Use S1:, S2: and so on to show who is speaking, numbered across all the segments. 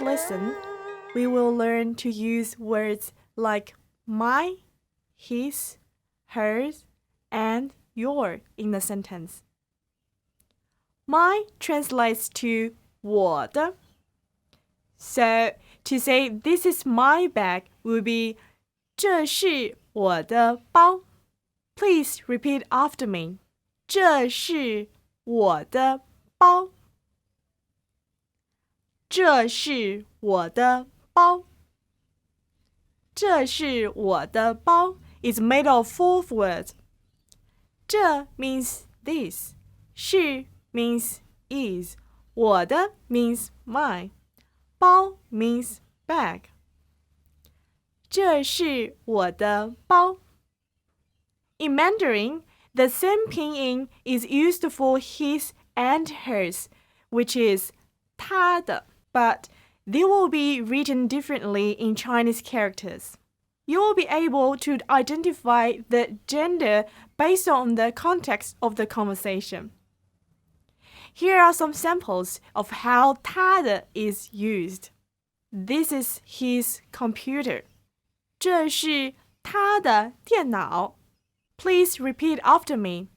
S1: lesson, we will learn to use words like my, his, hers, and your in the sentence. My translates to 我的. So, to say this is my bag would be 这是我的包. Please repeat after me. 这是我的包。这是我的包。这是我的包 is made of 4 words. 这 means this. 是 means is. 我的 means my. 包 means bag. 这是我的包。In Mandarin, the same pinyin is used for his and hers, which is 他的, but they will be written differently in Chinese characters. You will be able to identify the gender based on the context of the conversation. Here are some samples of how 他的 is used. This is his computer. 这是他的电脑。Please repeat after me.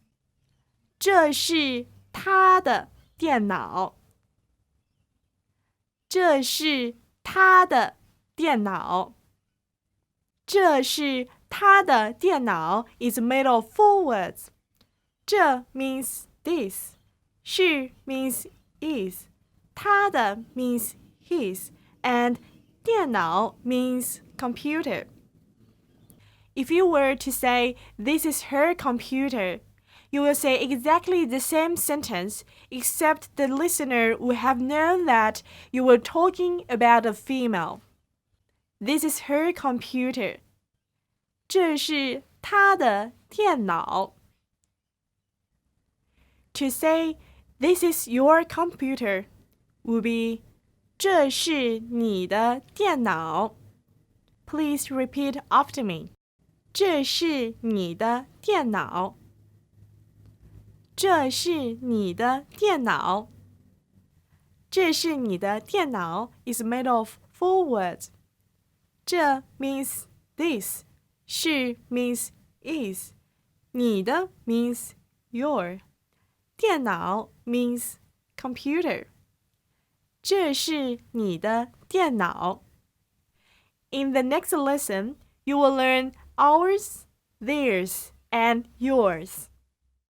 S1: 这是他的电脑。这是他的电脑。这是他的电脑 is made of 4 words. 这 means this. 是 means is. 他的 means his. And 电脑 means computer. If you were to say, this is her computer, you will say exactly the same sentence, except the listener would have known that you were talking about a female. This is her computer. 这是她的电脑。To say, this is your computer, would be, 这是你的电脑。Please repeat after me. 这是你的电脑。这是你的电脑。这是你的电脑 is made of 4 words. 这 means this. 是 means is. 你的 means your. 电脑 means computer. 这是你的电脑。In the next lesson, you will learn ours, theirs, and yours.